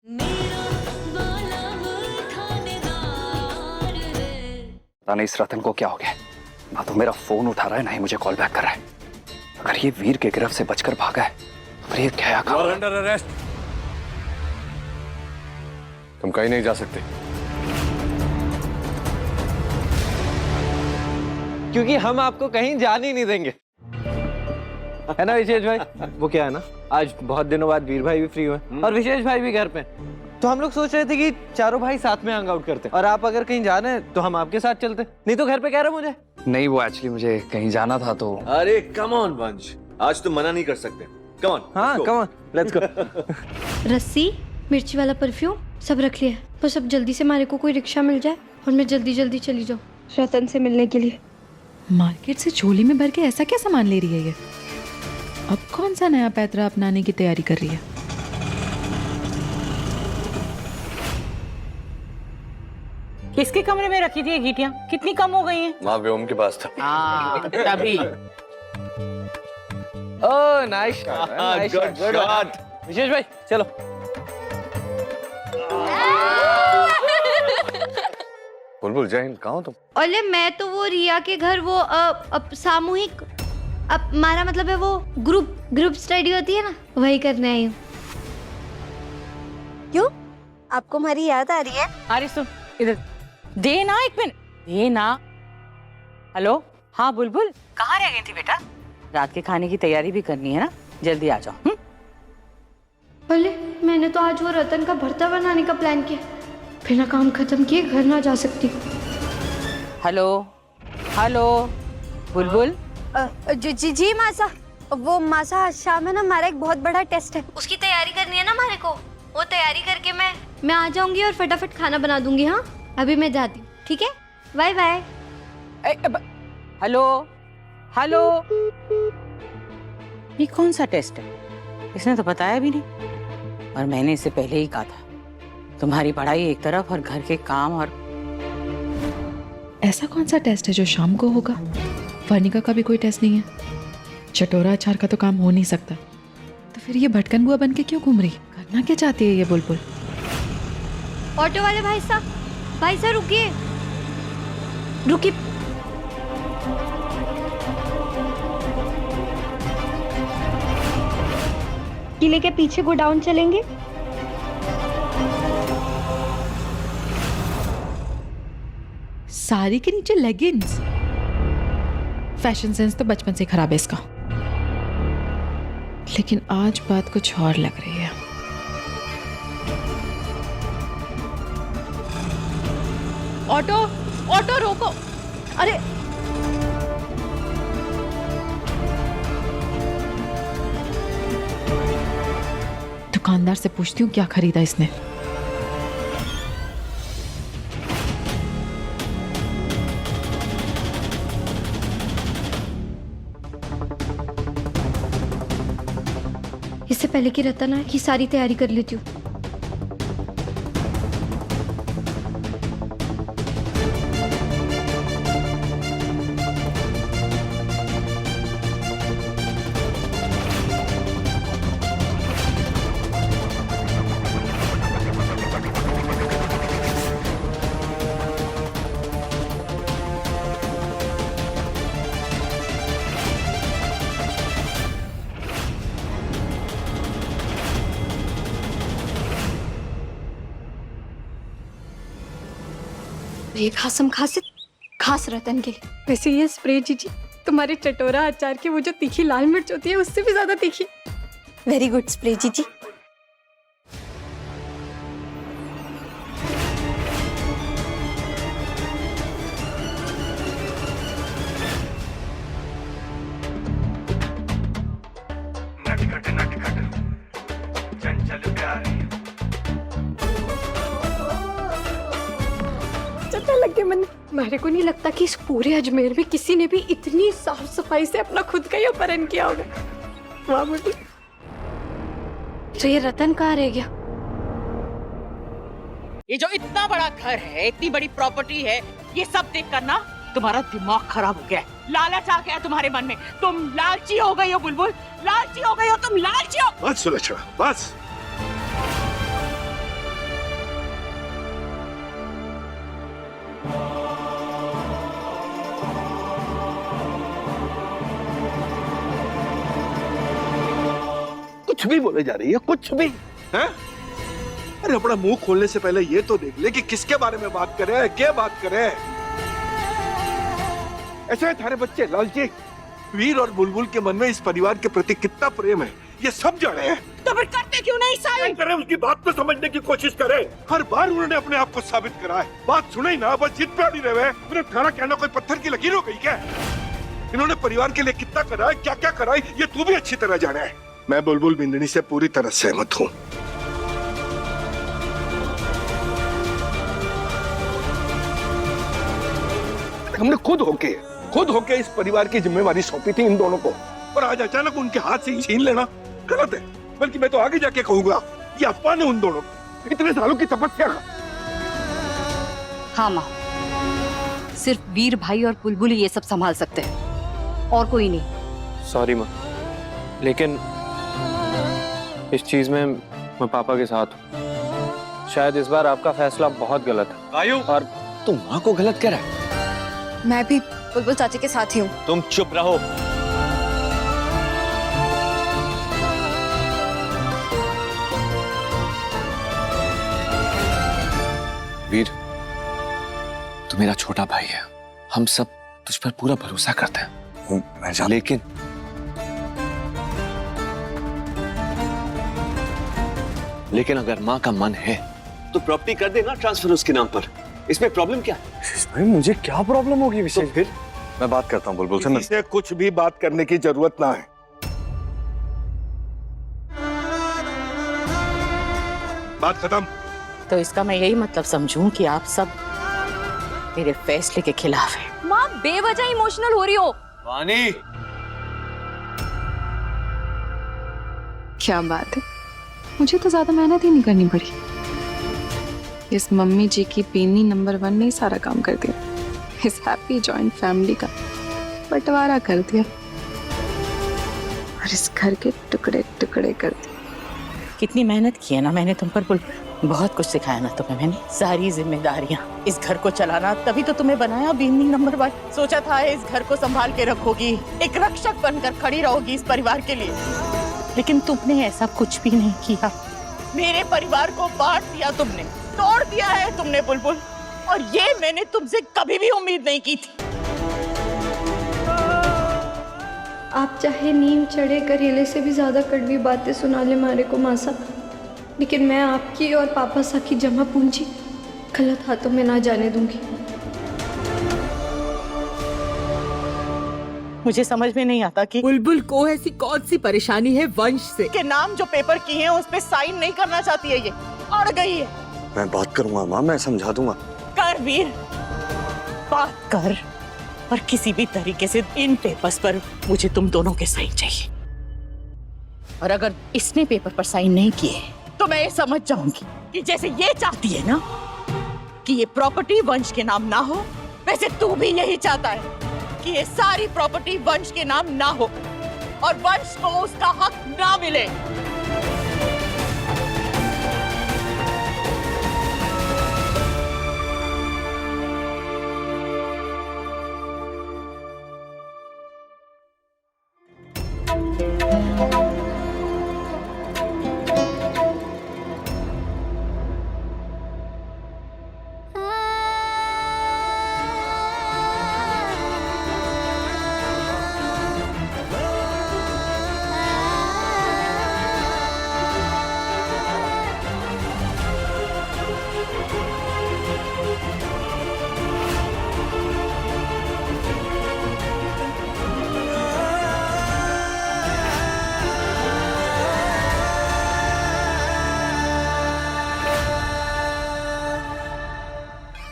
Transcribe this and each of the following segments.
पता नहीं इस रतन को क्या हो गया, ना तो मेरा फोन उठा रहा है ना ही मुझे कॉल बैक कर रहा है। अगर ये वीर के गिरफ्त से बचकर भागा है तो फिर ये क्या काम? You are under arrest. तुम कहीं नहीं जा सकते। क्योंकि हम आपको कहीं जाने ही नहीं देंगे, है ना विशेष भाई? वो क्या है ना, आज बहुत दिनों बाद वीर भाई भी फ्री हुए और विशेष भाई भी घर पे, तो हम लोग सोच रहे थे कि चारों भाई साथ में हंग आउट करते, और आप अगर कहीं जा रहे हैं तो हम आपके साथ चलते, नहीं तो घर पे कह रहे मुझे। नहीं, वो एक्चुअली मुझे कहीं जाना था तो। अरे कम ऑन वंश, आज तो मना नहीं कर सकते। Come on. हाँ कम ऑन, लेट्स गो। रस्सी, मिर्ची वाला परफ्यूम सब रख लिया, बस अब जल्दी से मारे को कोई रिक्शा मिल जाए और मैं जल्दी जल्दी चली जाऊँ रतन से मिलने के लिए। मार्केट से झोली में भर के ऐसा क्या सामान ले रही है ये? अब कौन सा नया पैतरा अपनाने की तैयारी कर रही है? किसके कमरे में रखी थी ये गीटियां? कितनी कम हो गई हैं? माँ व्योम के पास था। तभी। Oh nice shot, nice good shot. Vishesh भाई चलो। बुलबुल जय हिंद, कहाँ हो तुम? अरे मैं तो वो रिया के घर वो सामूहिक हमारा मतलब है वो ग्रुप स्टडी होती है ना, वही करने आई हूँ। क्यों, आपको हमारी याद आ रही है? अरे सुन इधर, दे ना एक मिनट, दे ना। हेलो, हाँ बुलबुल, कहाँ रह गई थी बेटा? रात के खाने की तैयारी भी करनी है ना, जल्दी आ जाओ। भले मैंने तो आज वो रतन का भरता बनाने का प्लान किया, बिना काम खत्म किए घर ना जा सकती। हेलो हेलो बुलबुल। जी मासा, वो मासा आज शाम है ना, हमारा एक बहुत बड़ा टेस्ट है, उसकी तैयारी करनी है ना हमारे को, वो तैयारी करके मैं आ जाऊंगी और फटाफट खाना बना दूंगी। हाँ अभी मैं जाती हूँ, ठीक है, बाय बाय। हेलो हेलो, ये कौन सा टेस्ट है? इसने तो बताया भी नहीं, और मैंने इससे पहले ही कहा था तुम्हारी पढ़ाई एक तरफ और घर के काम। और ऐसा कौन सा टेस्ट है जो शाम को होगा? वर्णिका का भी कोई टेस्ट नहीं है, चटोरा अचार का तो काम हो नहीं सकता, तो फिर ये भटकन बुआ बन के क्यों घूम रही? करना क्या चाहती है ये बुलबुल? ऑटो वाले भाई साहब रुकिए रुकिए। किले के पीछे गोडाउन चलेंगे। साड़ी के नीचे लेगिंग्स, फैशन सेंस तो बचपन से खराब है इसका, लेकिन आज बात कुछ और लग रही है। ऑटो ऑटो रोको, अरे दुकानदार से पूछती हूँ क्या खरीदा इसने। इससे पहले कि रतन आए की सारी तैयारी कर लेती हूँ। एक खासम खास रतन के लिए। वैसे ये स्प्रे जीजी तुम्हारे चटोरा अचार की वो जो तीखी लाल मिर्च होती है उससे भी ज्यादा तीखी। वेरी गुड स्प्रे जीजी। लग गया मन। मेरे को नहीं लगता कि इस पूरे अजमेर में किसी ने भी इतनी साफ सफाई से अपना खुद का ही अपहरण किया होगा। वाह मुझे तो ये रतन कहाँ रह गया? ये जो इतना बड़ा घर है, इतनी बड़ी प्रॉपर्टी है, ये सब देख कर ना तुम्हारा दिमाग खराब हो गया है। लालच आ गया तुम्हारे मन में, तुम लालची हो गई हो बुलबुल, लालची हो गई हो तुम, लालची हो। बस सुलक्षणा बस। भी बोले जा रही है, कुछ भी है? अरे अपना मुंह खोलने से पहले ये तो देख ले कि किसके बारे में बात कर रहे हैं, क्या बात कर रहे हैं। ऐसे थारे बच्चे लालची, वीर और बुलबुल के मन में इस परिवार के प्रति कितना प्रेम है ये सब जाने हैं। तो फिर करते क्यों नहीं साइन? करें, उसकी बात को समझने की कोशिश करें। हर बार उन्होंने अपने आप को साबित करा है, बात सुने ही ना, बस जिद पे अड़ी रहे। उन्हें खाना कहना कोई पत्थर की लकीर हो गई क्या? इन्होंने परिवार के लिए कितना करा है, क्या क्या करा है, ये तू भी अच्छी तरह जाने है। मैं बुलबुल बिंदनी से पूरी तरह सहमत हूँ। हमने खुद होके इस परिवार की जिम्मेवारी सौंपी थी इन दोनों को, और आज अचानक उनके हाथ से छीन लेना गलत है। बल्कि मैं तो आगे जाके कहूंगा ये अपमान है उन दोनों को, इतने सालों की तपस्या का। हाँ माँ, सिर्फ वीर भाई और बुलबुल ही ये सब संभाल सकते हैं, और कोई नहीं। सॉरी माँ, लेकिन इस चीज में मैं पापा के साथ हूँ। शायद इस बार आपका फैसला बहुत गलत है। आयु, और तुम माँ को गलत कह रहा है? मैं भी बुलबुल चाची के साथ ही हूँ। तुम चुप रहो। वीर, तू मेरा छोटा भाई है, हम सब तुझ पर पूरा भरोसा करते हैं। लेकिन अगर माँ का मन है तो प्रॉपर्टी कर देना ट्रांसफर उसके नाम पर, इसमें प्रॉब्लम क्या है? भाई मुझे क्या प्रॉब्लम होगी विशेष? तो फिर मैं बात करता हूँ बुलबुल से। किसी से कुछ भी बात करने की जरूरत ना है। बात खत्म। तो इसका मैं यही मतलब समझूं कि आप सब मेरे फैसले के खिलाफ हैं। माँ बेवजह इमोशनल हो रही हो। वानी, क्या बात है, मुझे तो ज्यादा मेहनत ही नहीं करनी पड़ी। इस मम्मी जी की पेनी नंबर 1 ने ही सारा काम कर दिया। इस हैप्पी जॉइंट फैमिली का बंटवारा कर दिया और इस घर के टुकड़े टुकड़े कर दिए। कितनी मेहनत की है ना मैंने तुम पर बुलबुल, बहुत कुछ सिखाया ना तुम्हें मैंने। सारी जिम्मेदारियां इस घर को चलाना, तभी तो तुम्हें बनाया बीवी नंबर 1। सोचा था इस घर को संभाल के रखोगी, एक रक्षक बनकर खड़ी रहोगी इस परिवार के लिए, लेकिन तुमने ऐसा कुछ भी नहीं किया। मेरे परिवार को बांट दिया तुमने, तोड़ दिया है तुमने बुलबुल, और ये मैंने तुमसे कभी भी उम्मीद नहीं की थी। आप चाहे नीम चढ़े करेले से भी ज्यादा कड़वी बातें सुना ले मारे को मासा, लेकिन मैं आपकी और पापा सा की जमा पूंजी गलत हाथों में ना जाने दूंगी। मुझे समझ में नहीं आता कि बुलबुल को ऐसी कौन सी परेशानी है वंश से के नाम जो पेपर किए हैं उस पे साइन नहीं करना चाहती है, ये अड़ गई है। मैं बात करूंगा माँ, मैं समझा दूंगा। कर वीर, बात कर, पर किसी भी तरीके से इन पेपर्स पर मुझे तुम दोनों के साइन चाहिए। और अगर इसने पेपर पर साइन नहीं किए तो मैं ये समझ जाऊंगी कि जैसे ये चाहती है ना कि ये प्रॉपर्टी वंश के नाम ना हो, वैसे तू भी यही चाहता है कि ये सारी प्रॉपर्टी वंश के नाम ना हो और वंश को उसका हक ना मिले।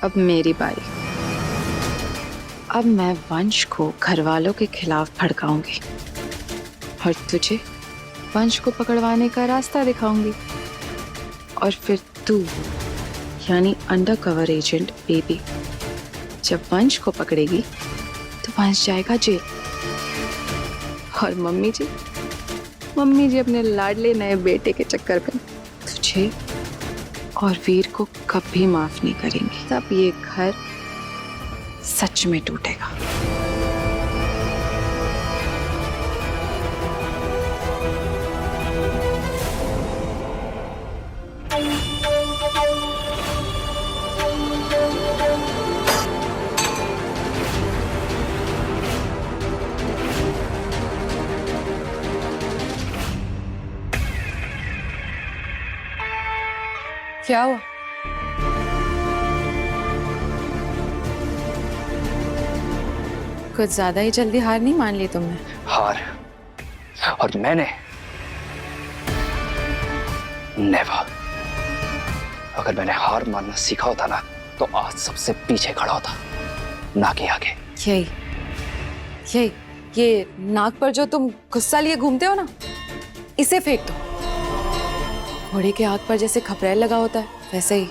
अब मेरी बारी। अब मैं वंश को घर वालों के खिलाफ भड़काऊंगी और तुझे वंश को पकड़वाने का रास्ता दिखाऊंगी, और फिर तू यानी अंडर कवर एजेंट बेबी जब वंश को पकड़ेगी तो वंश जाएगा जेल, और मम्मी जी अपने लाडले नए बेटे के चक्कर में तुझे और वीर को कभी माफ नहीं करेंगे। तब ये घर सच में टूटेगा। क्या हुआ? कुछ ज्यादा ही जल्दी हार नहीं मान ली तुमने? हार, और मैंने नेवर। अगर मैंने हार मानना सीखा होता ना तो आज सबसे पीछे खड़ा होता, ना कि आगे। यही ये नाक पर जो तुम गुस्सा लिए घूमते हो ना, इसे फेंक दो। घोड़े के आग पर जैसे खपरेल लगा होता है, वैसे ही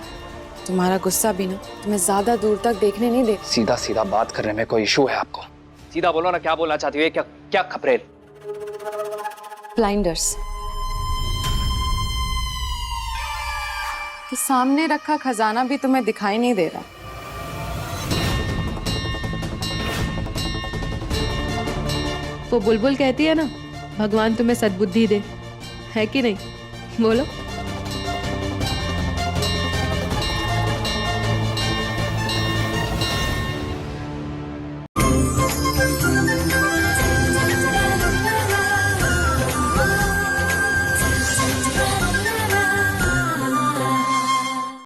तुम्हारा गुस्सा भी ना तुम्हें ज्यादा दूर तक देखने नहीं दे। सीधा सीधा बात करने में कोई इशू है आपको? सीधा बोलो ना, क्या बोलना चाहती हो? क्या क्या खपरेल? ब्लाइंडर्स। कि सामने रखा खजाना भी तुम्हें दिखाई नहीं दे रहा। वो बुलबुल कहती है ना, भगवान तुम्हें सद्बुद्धि दे, है कि नहीं? बोलो।